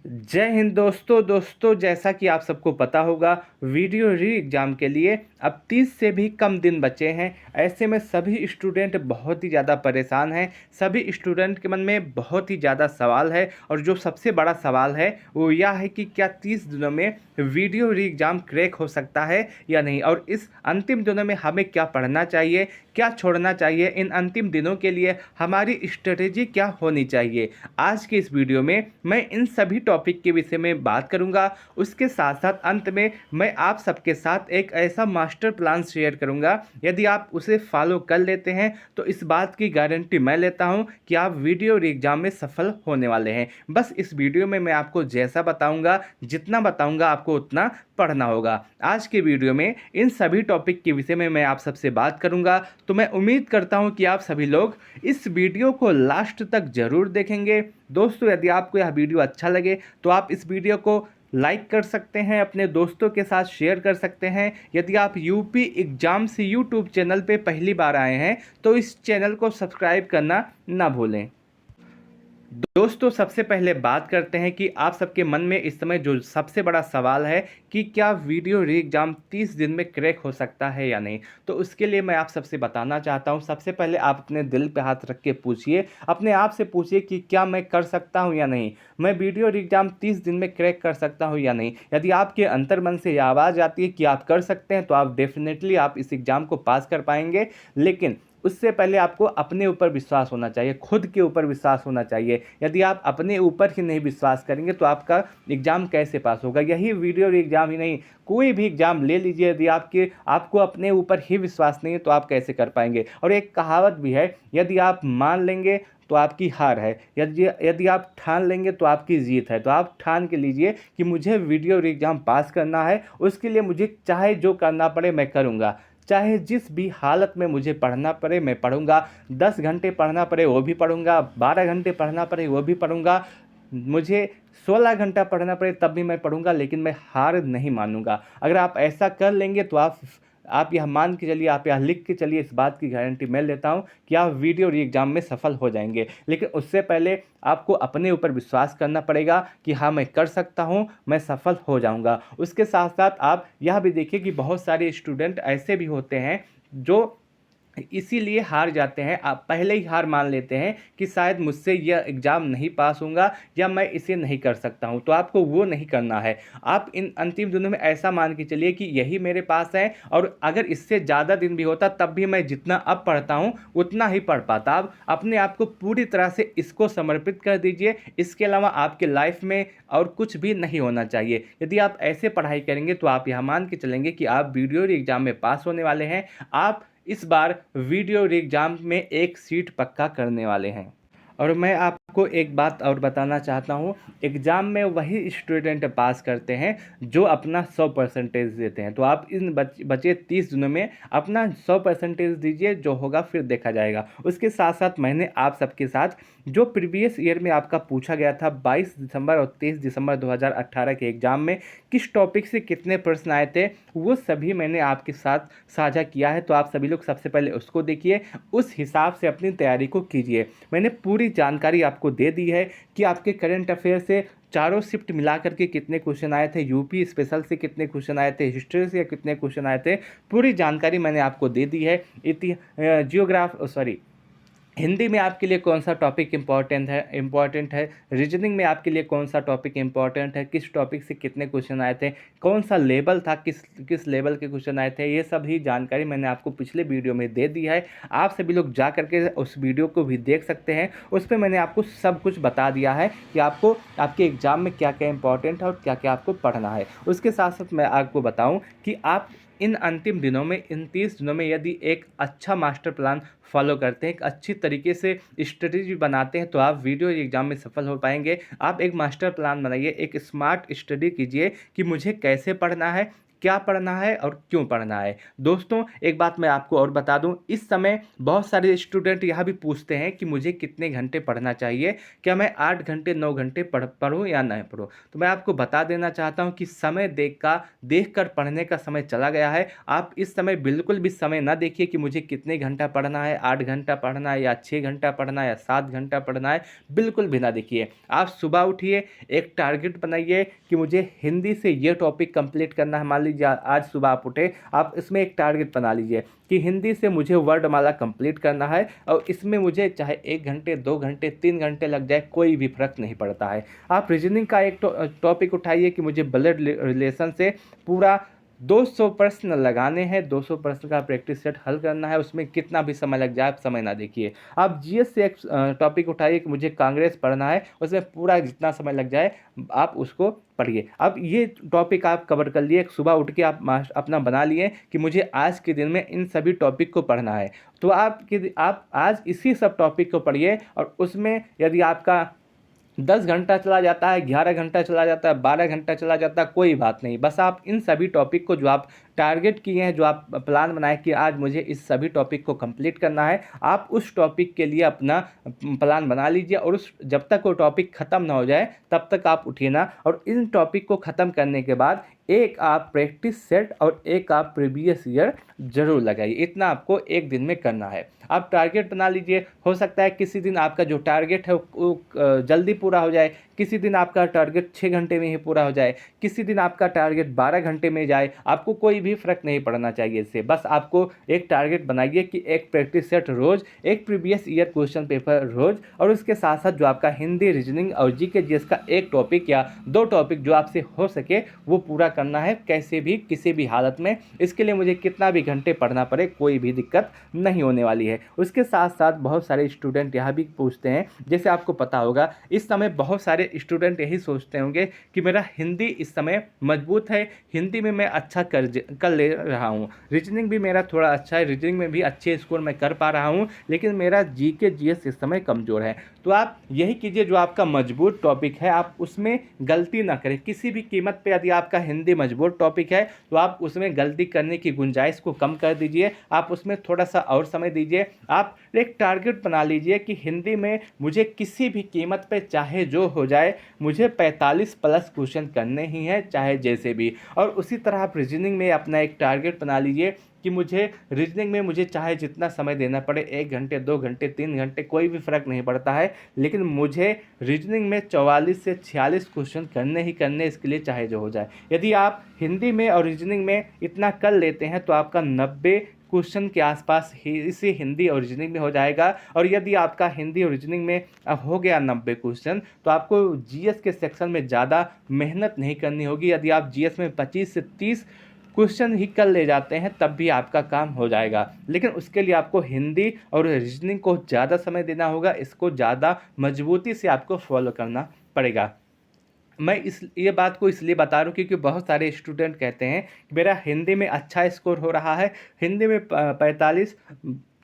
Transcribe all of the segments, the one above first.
जय हिंद दोस्तों जैसा कि आप सबको पता होगा वीडियो री एग्ज़ाम के लिए अब 30 से भी कम दिन बचे हैं। ऐसे में सभी स्टूडेंट बहुत ही ज़्यादा परेशान हैं। सभी स्टूडेंट के मन में बहुत ही ज़्यादा सवाल है और जो सबसे बड़ा सवाल है वो यह है कि क्या 30 दिनों में वीडियो री एग्ज़ाम क्रैक हो सकता है या नहीं, और इस अंतिम दिनों में हमें क्या पढ़ना चाहिए, क्या छोड़ना चाहिए, इन अंतिम दिनों के लिए हमारी स्ट्रेटेजी क्या होनी चाहिए। आज के इस वीडियो में मैं इन सभी टॉपिक के विषय में बात करूंगा। उसके साथ साथ अंत में मैं आप सबके साथ एक ऐसा मास्टर प्लान शेयर करूंगा, यदि आप उसे फॉलो कर लेते हैं तो इस बात की गारंटी मैं लेता हूं कि आप वीडियो एग्जाम में सफल होने वाले हैं। बस इस वीडियो में मैं आपको जैसा बताऊंगा, जितना बताऊंगा आपको उतना पढ़ना होगा। आज के वीडियो में इन सभी टॉपिक के विषय में मैं आप सबसे बात करूंगा, तो मैं उम्मीद करता हूं कि आप सभी लोग इस वीडियो को लास्ट तक जरूर देखेंगे। दोस्तों, यदि आपको यह वीडियो अच्छा लगे तो आप इस वीडियो को लाइक कर सकते हैं, अपने दोस्तों के साथ शेयर कर सकते हैं। यदि आप यूपी एग्जाम से यूट्यूब चैनल पे पहली बार आए हैं तो इस चैनल को सब्सक्राइब करना ना भूलें। दोस्तों, सबसे पहले बात करते हैं कि आप सबके मन में इस समय जो सबसे बड़ा सवाल है कि क्या वीडियो री एग्ज़ाम 30 दिन में क्रैक हो सकता है या नहीं। तो उसके लिए मैं आप सबसे बताना चाहता हूं, सबसे पहले आप अपने दिल पे हाथ रख के पूछिए, अपने आप से पूछिए कि क्या मैं कर सकता हूं या नहीं, मैं वीडियो री एग्ज़ाम 30 दिन में क्रैक कर सकता हूं या नहीं। यदि आपके अंतर्मन से यह आवाज़ आती है कि आप कर सकते हैं तो आप डेफिनेटली आप इस एग्ज़ाम को पास कर पाएंगे। लेकिन उससे पहले आपको अपने ऊपर विश्वास होना चाहिए, खुद के ऊपर विश्वास होना चाहिए। यदि आप अपने ऊपर ही नहीं विश्वास करेंगे तो आपका एग्ज़ाम कैसे पास होगा। यही वीडियो एग्ज़ाम ही नहीं, कोई भी एग्ज़ाम ले लीजिए, यदि आपको अपने ऊपर ही विश्वास नहीं है तो आप कैसे कर पाएंगे। और एक कहावत भी है, यदि आप मान लेंगे तो आपकी हार है, यदि यदि आप ठान लेंगे तो आपकी जीत है। तो आप ठान के लीजिए कि मुझे वीडियो एग्ज़ाम पास करना है, उसके लिए मुझे चाहे जो करना पड़े मैं करूँगा, चाहे जिस भी हालत में मुझे पढ़ना पड़े मैं पढ़ूंगा। 10 घंटे पढ़ना पड़े वो भी पढ़ूंगा, 12 घंटे पढ़ना पड़े वो भी पढ़ूंगा, मुझे 16 घंटा पढ़ना पड़े तब भी मैं पढ़ूंगा, लेकिन मैं हार नहीं मानूंगा। अगर आप ऐसा कर लेंगे तो आप यह मान के चलिए, आप यह लिख के चलिए, इस बात की गारंटी मैं लेता हूं कि आप वीडियो री एग्ज़ाम में सफल हो जाएंगे। लेकिन उससे पहले आपको अपने ऊपर विश्वास करना पड़ेगा कि हाँ, मैं कर सकता हूं, मैं सफल हो जाऊंगा। उसके साथ साथ आप यह भी देखिए कि बहुत सारे स्टूडेंट ऐसे भी होते हैं जो इसीलिए हार जाते हैं, आप पहले ही हार मान लेते हैं कि शायद मुझसे यह एग्ज़ाम नहीं पास होगा या मैं इसे नहीं कर सकता हूं। तो आपको वो नहीं करना है। आप इन अंतिम दिनों में ऐसा मान के चलिए कि यही मेरे पास है, और अगर इससे ज़्यादा दिन भी होता तब भी मैं जितना अब पढ़ता हूं उतना ही पढ़ पाता। आप अपने आप को पूरी तरह से इसको समर्पित कर दीजिए। इसके अलावा आपके लाइफ में और कुछ भी नहीं होना चाहिए। यदि आप ऐसे पढ़ाई करेंगे तो आप यह मान के चलेंगे कि आप वीडियो एग्ज़ाम में पास होने वाले हैं। आप इस बार वीडियो एग्ज़ाम में एक सीट पक्का करने वाले हैं। और मैं आपको एक बात और बताना चाहता हूँ, एग्ज़ाम में वही स्टूडेंट पास करते हैं जो अपना 100% देते हैं। तो आप इन बचे 30 दिनों में अपना 100% दीजिए, जो होगा फिर देखा जाएगा। उसके साथ साथ मैंने आप सबके साथ जो प्रीवियस ईयर में आपका पूछा गया था 22 दिसंबर और 23 दिसंबर 2018 के एग्ज़ाम में किस टॉपिक से कितने प्रश्न आए थे, वो सभी मैंने आपके साथ साझा किया है। तो आप सभी लोग सबसे पहले उसको देखिए, उस हिसाब से अपनी तैयारी को कीजिए। मैंने पूरी जानकारी आपको दे दी है कि आपके करंट अफेयर से चारों शिफ्ट मिला करके कितने क्वेश्चन आए थे, यूपी स्पेशल से कितने क्वेश्चन आए थे, हिस्ट्री से कितने क्वेश्चन आए थे, पूरी जानकारी मैंने आपको दे दी है। हिंदी में आपके लिए कौन सा टॉपिक इम्पॉर्टेंट है, रीजनिंग में आपके लिए कौन सा टॉपिक इम्पॉर्टेंट है, किस टॉपिक से कितने क्वेश्चन आए थे, कौन सा लेवल था, किस किस लेवल के क्वेश्चन आए थे, ये सभी जानकारी मैंने आपको पिछले वीडियो में दे दी है। आप सभी लोग जा करके उस वीडियो को भी देख सकते हैं। उस पर मैंने आपको सब कुछ बता दिया है कि आपको आपके एग्ज़ाम में क्या क्या इंपॉर्टेंट है और क्या क्या आपको पढ़ना है। उसके साथ साथ मैं आपको बताऊँ कि आप इन अंतिम दिनों में, इन 30 दिनों में यदि एक अच्छा मास्टर प्लान फॉलो करते हैं, एक अच्छी तरीके से स्ट्रेटेजी बनाते हैं, तो आप वीडियो एग्ज़ाम में सफल हो पाएंगे। आप एक मास्टर प्लान बनाइए, एक स्मार्ट स्टडी कीजिए कि मुझे कैसे पढ़ना है, क्या पढ़ना है और क्यों पढ़ना है। दोस्तों एक बात मैं आपको और बता दूं, इस समय बहुत सारे स्टूडेंट यह भी पूछते हैं कि मुझे कितने घंटे पढ़ना चाहिए, क्या मैं 8 घंटे 9 घंटे पढ़ूँ या नहीं पढ़ूँ। तो मैं आपको बता देना चाहता हूं कि समय देख कर पढ़ने का समय चला गया है। आप इस समय बिल्कुल भी समय ना देखिए कि मुझे कितने घंटा पढ़ना है, 8 घंटा पढ़ना है या 6 घंटा पढ़ना है या 7 घंटा पढ़ना है, बिल्कुल भी ना देखिए। आप सुबह उठिए, एक टारगेट बनाइए कि मुझे हिंदी से ये टॉपिक कंप्लीट करना है। मान लीजिए आज सुबह आप उठे, आप इसमें एक टारगेट बना लीजिए कि हिंदी से मुझे वर्णमाला कंप्लीट करना है, और इसमें मुझे चाहे 1 घंटे 2 घंटे 3 घंटे लग जाए, कोई भी फर्क नहीं पड़ता है। आप रीजनिंग का एक टॉपिक उठाइए कि मुझे ब्लड रिलेशन से पूरा 200 प्रश्न लगाने हैं, 200 प्रश्न का प्रैक्टिस सेट हल करना है, उसमें कितना भी समय लग जाए आप समय ना देखिए। आप जीएस से एक टॉपिक उठाइए कि मुझे कांग्रेस पढ़ना है, उसमें पूरा जितना समय लग जाए आप उसको पढ़िए। अब ये टॉपिक आप कवर कर लिए, सुबह उठ के आप अपना बना लिए कि मुझे आज के दिन में इन सभी टॉपिक को पढ़ना है, तो आप आज इसी सब टॉपिक को पढ़िए। और उसमें यदि आपका 10 घंटा चला जाता है, 11 घंटा चला जाता है, 12 घंटा चला जाता है, कोई बात नहीं। बस आप इन सभी टॉपिक को जो आप टारगेट किए हैं, जो आप प्लान बनाए कि आज मुझे इस सभी टॉपिक को कंप्लीट करना है, आप उस टॉपिक के लिए अपना प्लान बना लीजिए। और उस जब तक वो टॉपिक ख़त्म ना हो जाए तब तक आप उठिए ना। और इन टॉपिक को ख़त्म करने के बाद एक आप प्रैक्टिस सेट और एक आप प्रीवियस ईयर जरूर लगाइए। इतना आपको एक दिन में करना है। आप टारगेट बना लीजिए। हो सकता है किसी दिन आपका जो टारगेट है वो जल्दी पूरा हो जाए, किसी दिन आपका टारगेट 6 घंटे में ही पूरा हो जाए, किसी दिन आपका टारगेट 12 घंटे में जाए। आपको कोई भी फर्क नहीं पड़ना चाहिए इससे। बस आपको एक टारगेट बनाइए कि एक प्रैक्टिस सेट रोज, एक प्रीवियस ईयर क्वेश्चन पेपर रोज, और उसके साथ साथ जो आपका हिंदी, रीजनिंग और जीके जीएस का एक टॉपिक या 2 टॉपिक जो आपसे हो सके वो पूरा करना है, कैसे भी किसी भी हालत में। इसके लिए मुझे कितना भी घंटे पढ़ना पड़े, कोई भी दिक्कत नहीं होने वाली है। उसके साथ साथ बहुत सारे स्टूडेंट यह भी पूछते हैं, जैसे आपको पता होगा इस समय बहुत सारे स्टूडेंट यही सोचते होंगे कि मेरा हिंदी इस समय मजबूत है, हिंदी में मैं अच्छा कर ले रहा हूँ, रीजनिंग भी मेरा थोड़ा अच्छा है, रीजनिंग में भी अच्छे स्कोर मैं कर पा रहा हूँ, लेकिन मेरा जीके जीएस इस समय कमज़ोर है। तो आप यही कीजिए, जो आपका मजबूत टॉपिक है आप उसमें गलती ना करें किसी भी कीमत पे। यदि आपका हिंदी मजबूत टॉपिक है तो आप उसमें गलती करने की गुंजाइश को कम कर दीजिए, आप उसमें थोड़ा सा और समय दीजिए। आप एक टारगेट बना लीजिए कि हिंदी में मुझे किसी भी कीमत पे चाहे जो हो जाए, मुझे 45 प्लस क्वेश्चन करने ही हैं, चाहे जैसे भी। और उसी तरह आप रीजनिंग में अपना एक टारगेट बना लीजिए कि मुझे रीजनिंग में मुझे चाहे जितना समय देना पड़े, 1 घंटे 2 घंटे 3 घंटे, कोई भी फ़र्क नहीं पड़ता है, लेकिन मुझे रीजनिंग में 44 से 46 क्वेश्चन करने ही करने, इसके लिए चाहे जो हो जाए। यदि आप हिंदी में और रीजनिंग में इतना कर लेते हैं तो आपका 90 क्वेश्चन के आसपास ही इसी हिंदी और रीजनिंग में हो जाएगा। और यदि आपका हिंदी और रीजनिंग में हो गया 90 क्वेश्चन, तो आपको जीएस के सेक्शन में ज़्यादा मेहनत नहीं करनी होगी। यदि आप जीएस में 25 से 30 क्वेश्चन ही कर ले जाते हैं तब भी आपका काम हो जाएगा, लेकिन उसके लिए आपको हिंदी और रीजनिंग को ज़्यादा समय देना होगा, इसको ज़्यादा मजबूती से आपको फॉलो करना पड़ेगा। मैं ये बात को इसलिए बता रहा हूँ क्योंकि बहुत सारे स्टूडेंट कहते हैं कि मेरा हिंदी में अच्छा स्कोर हो रहा है, हिंदी में 45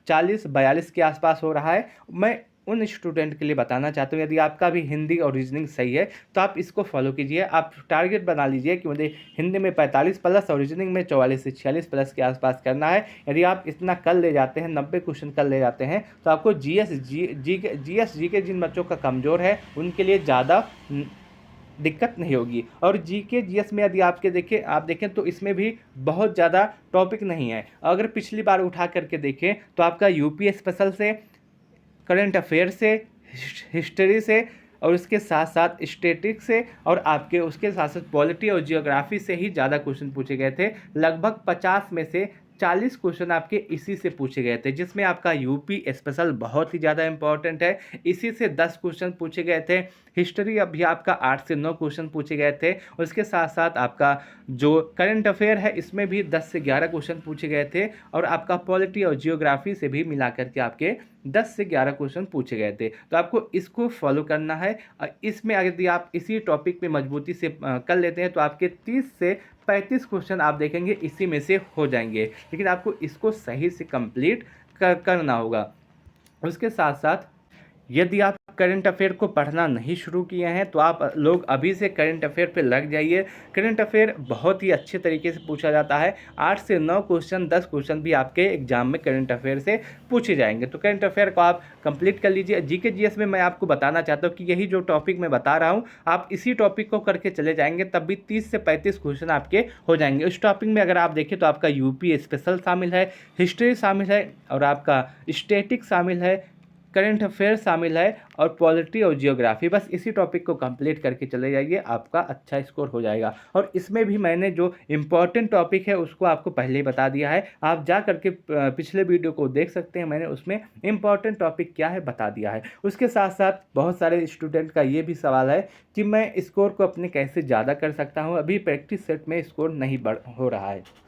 40 42 के आसपास हो रहा है। मैं उन स्टूडेंट के लिए बताना चाहता हूँ, यदि आपका भी हिंदी और रीजनिंग सही है तो आप इसको फॉलो कीजिए। आप टारगेट बना लीजिए कि मुझे हिंदी में 45 प्लस और रीजनिंग में 44 से 46 प्लस के आसपास करना है। यदि आप इतना कर ले जाते हैं, 90 क्वेश्चन कर ले जाते हैं, तो आपको जीएस जीके जिन बच्चों का कमज़ोर है उनके लिए ज़्यादा दिक्कत नहीं होगी। और जीके जीएस में यदि आप देखें तो इसमें भी बहुत ज़्यादा टॉपिक नहीं है। अगर पिछली बार उठा करके देखें तो आपका यूपी स्पेशल से, करंट अफेयर से, हिस्ट्री से, और उसके साथ साथ स्टैटिक्स से, और आपके उसके साथ साथ पॉलिटी और जियोग्राफी से ही ज़्यादा क्वेश्चन पूछे गए थे। लगभग 50 में से 40 क्वेश्चन आपके इसी से पूछे गए थे, जिसमें आपका यूपी स्पेशल बहुत ही ज़्यादा इंपॉर्टेंट है, इसी से 10 क्वेश्चन पूछे गए थे। हिस्ट्री अभी आपका 8 से 9 क्वेश्चन पूछे गए थे। उसके साथ साथ आपका जो करंट अफेयर है इसमें भी 10 से 11 क्वेश्चन पूछे गए थे, और आपका पॉलिटी और जियोग्राफी से भी मिला करके आपके 10 से 11 क्वेश्चन पूछे गए थे। तो आपको इसको फॉलो करना है। इसमें यदि आप इसी टॉपिक पे मजबूती से कर लेते हैं तो आपके 30 से 35 क्वेश्चन आप देखेंगे इसी में से हो जाएंगे, लेकिन आपको इसको सही से कंप्लीट करना होगा। उसके साथ साथ यदि आप करंट अफेयर को पढ़ना नहीं शुरू किए हैं तो आप लोग अभी से करंट अफेयर पे लग जाइए। करंट अफेयर बहुत ही अच्छे तरीके से पूछा जाता है। 8 से 9 क्वेश्चन, 10 क्वेश्चन भी आपके एग्जाम में करंट अफेयर से पूछे जाएंगे। तो करंट अफेयर को आप कंप्लीट कर लीजिए। जीके जीएस में मैं आपको बताना चाहता हूँ कि यही जो टॉपिक मैं बता रहा हूँ, आप इसी टॉपिक को करके चले जाएंगे तब भी 30 से 35 क्वेश्चन आपके हो जाएंगे। उस टॉपिक में अगर आप देखें तो आपका यूपी स्पेशल शामिल है, हिस्ट्री शामिल है, और आपका स्टैटिक शामिल है, करंट अफेयर शामिल है, और पॉलिटी और जियोग्राफी। बस इसी टॉपिक को कंप्लीट करके चले जाइए, आपका अच्छा स्कोर हो जाएगा। और इसमें भी मैंने जो इम्पॉर्टेंट टॉपिक है उसको आपको पहले ही बता दिया है। आप जा करके पिछले वीडियो को देख सकते हैं, मैंने उसमें इम्पॉर्टेंट टॉपिक क्या है बता दिया है। उसके साथ साथ बहुत सारे स्टूडेंट का ये भी सवाल है कि मैं स्कोर को अपने कैसे ज़्यादा कर सकता हूँ, अभी प्रैक्टिस सेट में स्कोर नहीं बढ़ हो रहा है।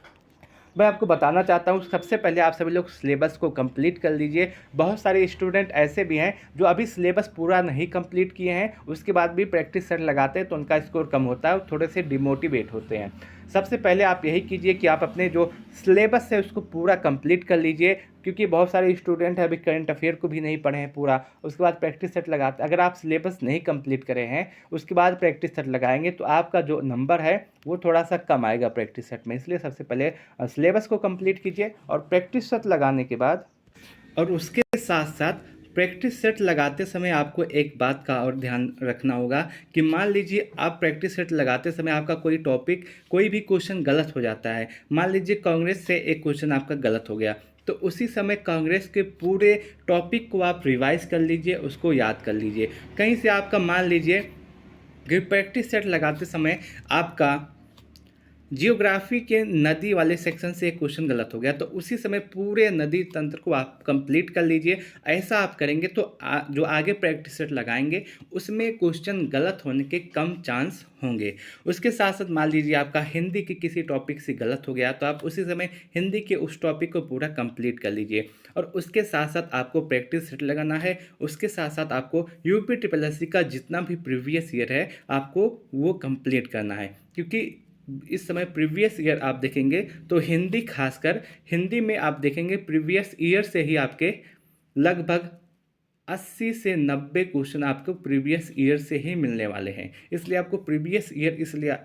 मैं आपको बताना चाहता हूँ, सबसे पहले आप सभी लोग सिलेबस को कंप्लीट कर लीजिए। बहुत सारे स्टूडेंट ऐसे भी हैं जो अभी सिलेबस पूरा नहीं कंप्लीट किए हैं, उसके बाद भी प्रैक्टिस सेट लगाते हैं तो उनका स्कोर कम होता है, थोड़े से डिमोटिवेट होते हैं। सबसे पहले आप यही कीजिए कि आप अपने जो सिलेबस है उसको पूरा कंप्लीट कर लीजिए, क्योंकि बहुत सारे स्टूडेंट हैं अभी करंट अफेयर को भी नहीं पढ़े हैं पूरा, उसके बाद प्रैक्टिस सेट लगाते। अगर आप सिलेबस नहीं कंप्लीट करे हैं उसके बाद प्रैक्टिस सेट लगाएंगे तो आपका जो नंबर है वो थोड़ा सा कम आएगा प्रैक्टिस सेट में। इसलिए सबसे पहले सिलेबस को कंप्लीट कीजिए और प्रैक्टिस सेट लगाने के बाद, और उसके साथ साथ प्रैक्टिस सेट लगाते समय आपको एक बात का और ध्यान रखना होगा कि मान लीजिए आप प्रैक्टिस सेट लगाते समय आपका कोई टॉपिक, कोई भी क्वेश्चन गलत हो जाता है। मान लीजिए कांग्रेस से एक क्वेश्चन आपका गलत हो गया, तो उसी समय कांग्रेस के पूरे टॉपिक को आप रिवाइज कर लीजिए, उसको याद कर लीजिए। कहीं से आपका मान लीजिए कि प्रैक्टिस सेट लगाते समय आपका जियोग्राफी के नदी वाले सेक्शन से एक क्वेश्चन गलत हो गया, तो उसी समय पूरे नदी तंत्र को आप कंप्लीट कर लीजिए। ऐसा आप करेंगे तो जो आगे प्रैक्टिस सेट लगाएंगे उसमें क्वेश्चन गलत होने के कम चांस होंगे। उसके साथ साथ मान लीजिए आपका हिंदी के किसी टॉपिक से गलत हो गया, तो आप उसी समय हिंदी के उस टॉपिक को पूरा कंप्लीट कर लीजिए। और उसके साथ साथ आपको प्रैक्टिस सेट लगाना है। उसके साथ साथ आपको यूपी ट्रिपल एससी का जितना भी प्रीवियस ईयर है आपको वो कंप्लीट करना है, क्योंकि इस समय प्रीवियस ईयर आप देखेंगे तो हिंदी, खासकर हिंदी में आप देखेंगे प्रीवियस ईयर से ही आपके लगभग 80 से 90 क्वेश्चन आपको प्रीवियस ईयर से ही मिलने वाले हैं। इसलिए आपको प्रीवियस ईयर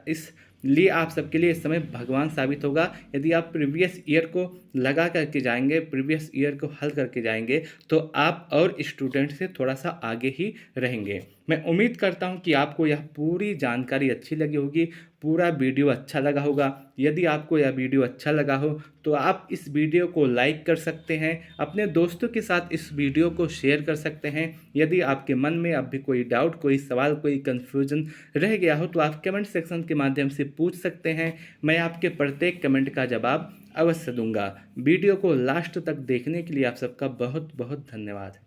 इसलिए आप सबके लिए इस समय भगवान साबित होगा। यदि आप प्रीवियस ईयर को लगा करके जाएंगे, प्रीवियस ईयर को हल करके जाएंगे, तो आप और स्टूडेंट से थोड़ा सा आगे ही रहेंगे। मैं उम्मीद करता हूं कि आपको यह पूरी जानकारी अच्छी लगी होगी, पूरा वीडियो अच्छा लगा होगा। यदि आपको यह वीडियो अच्छा लगा हो तो आप इस वीडियो को लाइक कर सकते हैं, अपने दोस्तों के साथ इस वीडियो को शेयर कर सकते हैं। यदि आपके मन में अब भी कोई डाउट, कोई सवाल, कोई कन्फ्यूजन रह गया हो तो आप कमेंट सेक्शन के माध्यम से पूछ सकते हैं। मैं आपके प्रत्येक कमेंट का जवाब अवश्य दूंगा। वीडियो को लास्ट तक देखने के लिए आप सबका बहुत बहुत धन्यवाद।